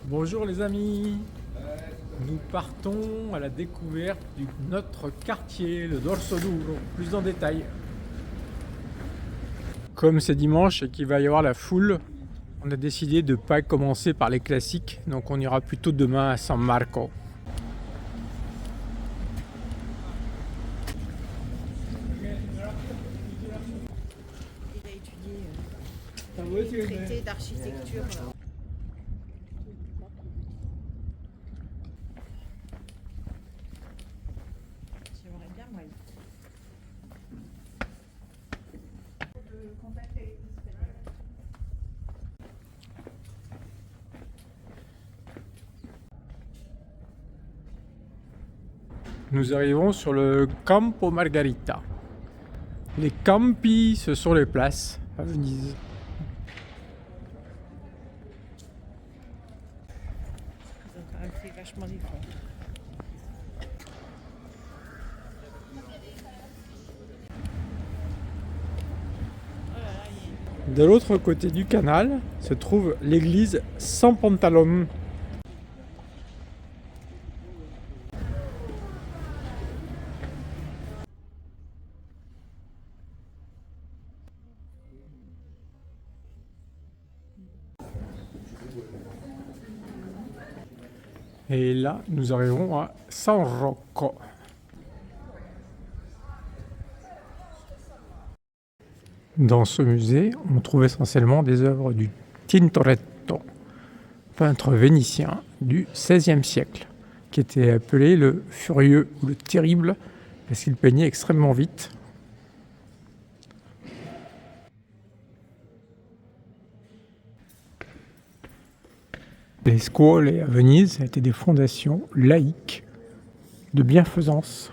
Bonjour les amis, nous partons à la découverte de notre quartier, le Dorso Duro, plus en détail. Comme c'est dimanche et qu'il va y avoir la foule, on a décidé de ne pas commencer par les classiques, donc on ira plutôt demain à San Marco. Il a étudié les traités d'architecture. J'aimerais bien, moi. Nous arrivons sur le Campo Margarita. Les campi, ce sont les places à Venise. Ils ont quand même fait vachement d'efforts. De l'autre côté du canal se trouve l'église San Pantalone. Et là, nous arrivons à San Rocco. Dans ce musée, on trouve essentiellement des œuvres du Tintoretto, peintre vénitien du XVIe siècle, qui était appelé le furieux ou le terrible parce qu'il peignait extrêmement vite. Les scuole à Venise étaient des fondations laïques de bienfaisance.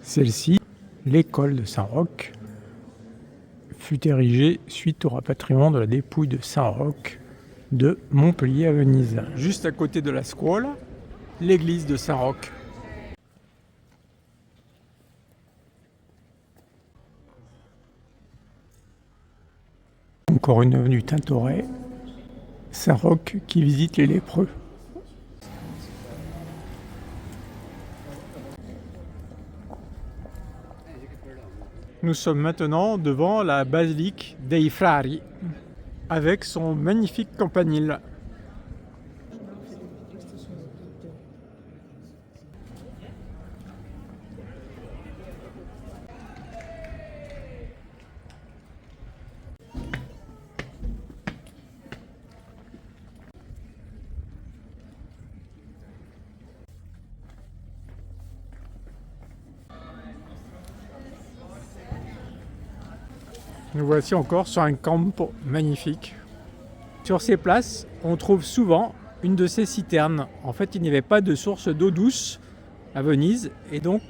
Celle-ci, l'école de Saint-Roch, fut érigée suite au rapatriement de la dépouille de Saint-Roch de Montpellier à Venise. Juste à côté de la scuola, l'église de Saint-Roch. Encore une avenue Tintoret, Saint-Roch qui visite les lépreux. Nous sommes maintenant devant la basilique dei Frari, avec son magnifique campanile. Nous voici encore sur un campo magnifique. Sur ces places, on trouve souvent une de ces citernes. En fait, il n'y avait pas de source d'eau douce à Venise et donc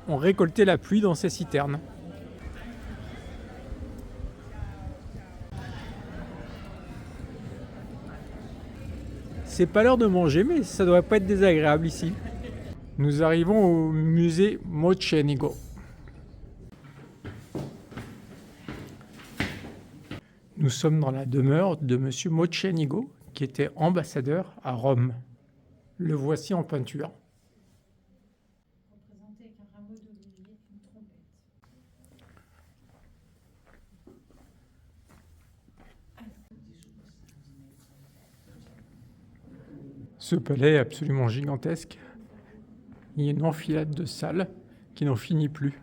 on récoltait la pluie dans ces citernes. C'est pas l'heure de manger, mais ça devrait pas être désagréable ici. Nous arrivons au musée Mocenigo. Nous sommes dans la demeure de M. Mocenigo, qui était ambassadeur à Rome. Le voici en peinture. Représenté avec un rameau d'olivier, une trompette. Ce palais est absolument gigantesque. Il y a une enfilade de salles qui n'en finit plus.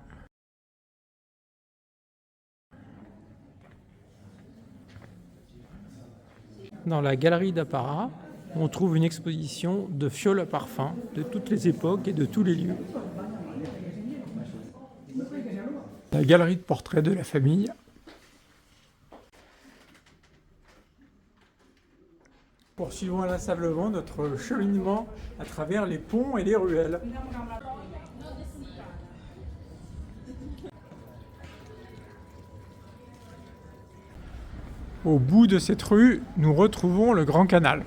Dans la galerie d'apparat, on trouve une exposition de fioles à parfum de toutes les époques et de tous les lieux. La galerie de portraits de la famille. Poursuivons inlassablement notre cheminement à travers les ponts et les ruelles. Au bout de cette rue, nous retrouvons le Grand Canal.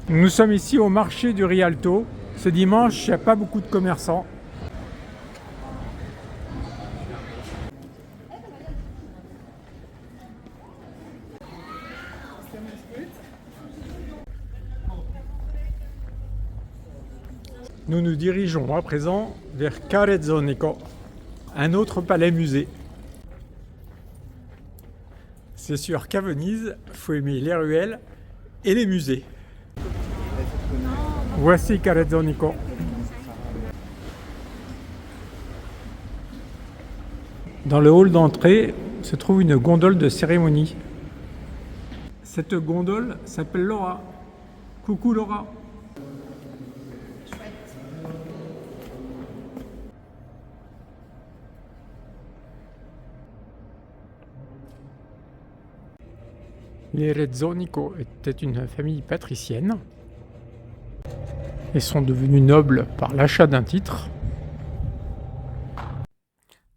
Nous sommes ici au marché du Rialto, Ce dimanche, il n'y a pas beaucoup de commerçants. Nous nous dirigeons à présent vers Carezzonico, un autre palais-musée. C'est sûr qu'à Venise, il faut aimer les ruelles et les musées. Voici Carezzonico. Dans le hall d'entrée se trouve une gondole de cérémonie. Cette gondole s'appelle Laura. Coucou Laura. Les Rezzonico étaient une famille patricienne et sont devenus nobles par l'achat d'un titre.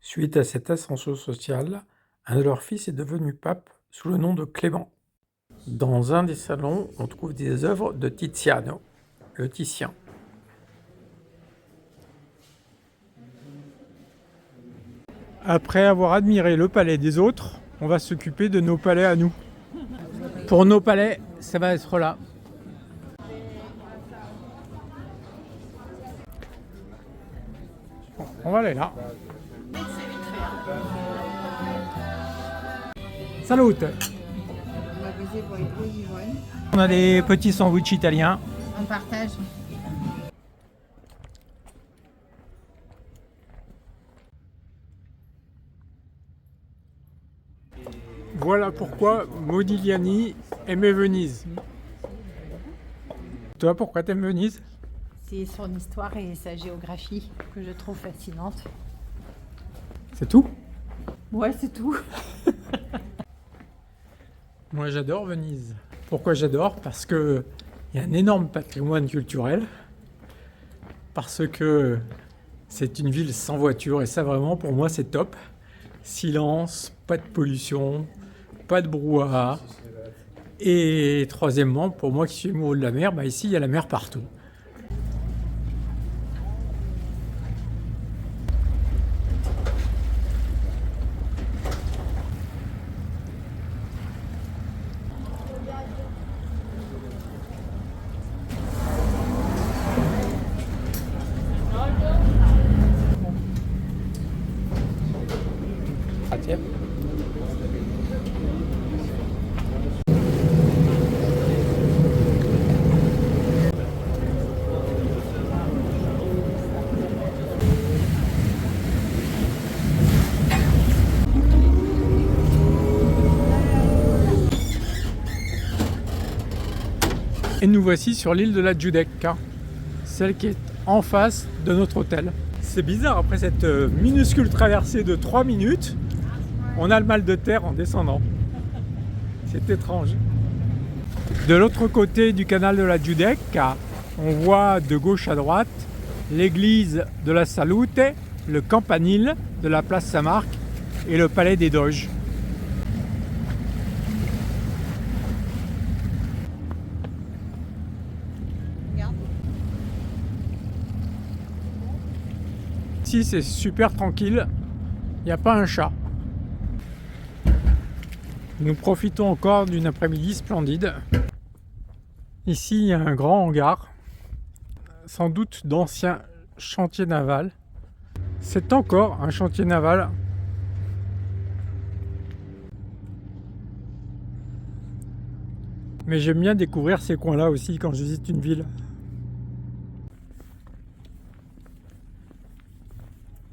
Suite à cette ascension sociale, un de leurs fils est devenu pape sous le nom de Clément. Dans un des salons, on trouve des œuvres de Tiziano, le Titien. Après avoir admiré le palais des autres, on va s'occuper de nos palais à nous. Pour nos palais, ça va être là. Bon, on va aller là. Salut. On a des petits sandwichs italiens. On partage. Voilà pourquoi Modigliani aimait Venise. Toi, pourquoi t'aimes Venise? C'est son histoire et sa géographie que je trouve fascinante. C'est tout? Ouais, c'est tout. Moi, j'adore Venise. Pourquoi j'adore? Parce qu'il y a un énorme patrimoine culturel. Parce que c'est une ville sans voiture et ça, vraiment, pour moi, c'est top. Silence, pas de pollution, pas de brouhaha. Et troisièmement, pour moi qui suis amoureux de la mer, bah ici il y a la mer partout. Ah, tiens. Et nous voici sur l'île de la Giudecca, celle qui est en face de notre hôtel. C'est bizarre, après cette minuscule traversée de 3 minutes, on a le mal de terre en descendant. C'est étrange. De l'autre côté du canal de la Giudecca, on voit de gauche à droite l'église de la Salute, le campanile de la place Saint-Marc et le palais des Doges. Ici c'est super tranquille, il n'y a pas un chat. Nous profitons encore d'une après-midi splendide. Ici il y a un grand hangar, sans doute d'ancien chantier naval. C'est encore un chantier naval. Mais j'aime bien découvrir ces coins-là aussi quand je visite une ville.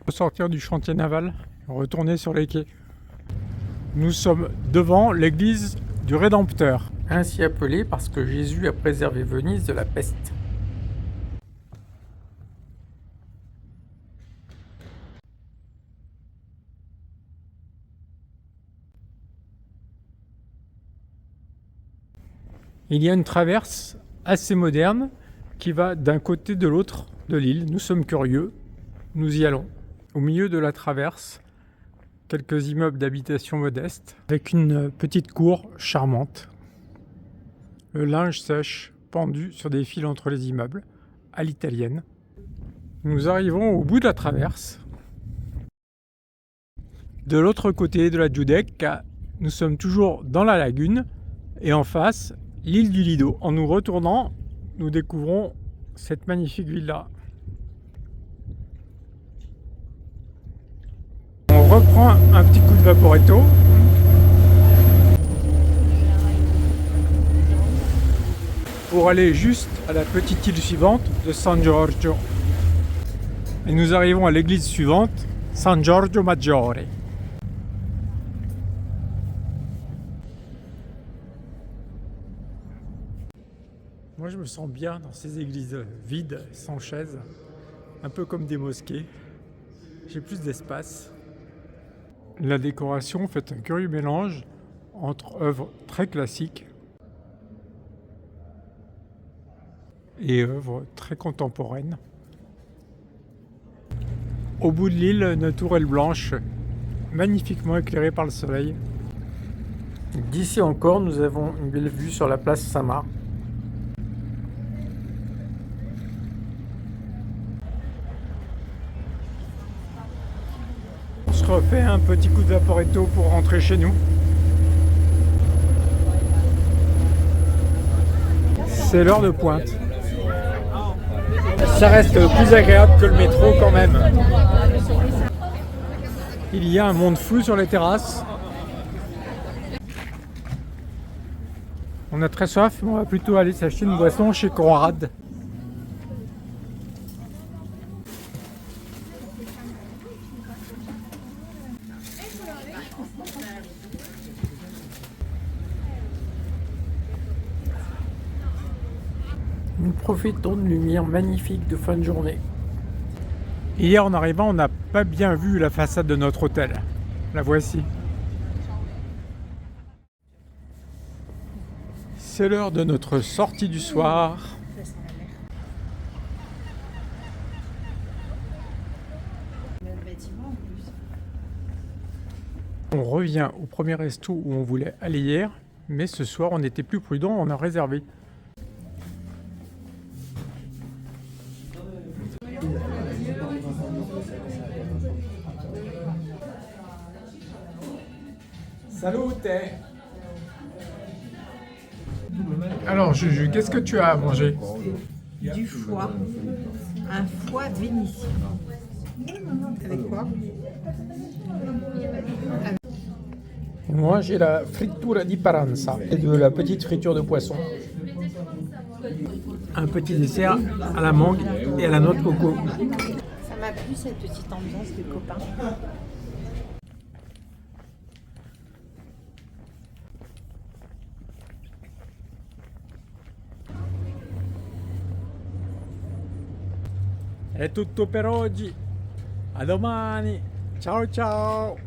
Sortir du chantier naval, retourner sur les quais. Nous sommes devant l'église du Rédempteur, ainsi appelée parce que Jésus a préservé Venise de la peste. Il y a une traverse assez moderne qui va d'un côté de l'autre de l'île. Nous sommes curieux, nous y allons. Au milieu de la traverse, quelques immeubles d'habitation modestes, avec une petite cour charmante. Le linge sèche pendu sur des fils entre les immeubles, à l'italienne. Nous arrivons au bout de la traverse. De l'autre côté de la Giudecca, nous sommes toujours dans la lagune et en face, l'île du Lido. En nous retournant, nous découvrons cette magnifique villa. On reprend un petit coup de vaporetto. Pour aller juste à la petite île suivante de San Giorgio. Et nous arrivons à l'église suivante, San Giorgio Maggiore. Moi je me sens bien dans ces églises vides, sans chaises, un peu comme des mosquées. J'ai plus d'espace. La décoration fait un curieux mélange entre œuvres très classiques et œuvres très contemporaines. Au bout de l'île, une tourelle blanche, magnifiquement éclairée par le soleil. D'ici encore, nous avons une belle vue sur la place Saint-Marc. On se refait un petit coup de vaporetto pour rentrer chez nous. C'est l'heure de pointe. Ça reste plus agréable que le métro quand même. Il y a un monde fou sur les terrasses. On a très soif, mais on va plutôt aller s'acheter une boisson chez Conrad. Nous profitons d'une lumière magnifique de fin de journée. Hier en arrivant, on n'a pas bien vu la façade de notre hôtel. La voici. C'est l'heure de notre sortie du soir. On revient au premier resto où on voulait aller hier, mais ce soir on était plus prudent, on a réservé. Salute! Alors Juju, qu'est-ce que tu as à manger? Du foie. Un foie vénitien. Avec quoi? Moi j'ai la frittura di paranza et de la petite friture de poisson. Un petit dessert à la mangue et à la noix de coco. Ça m'a plu cette petite ambiance de copains. È tutto per oggi. A domani. Ciao ciao.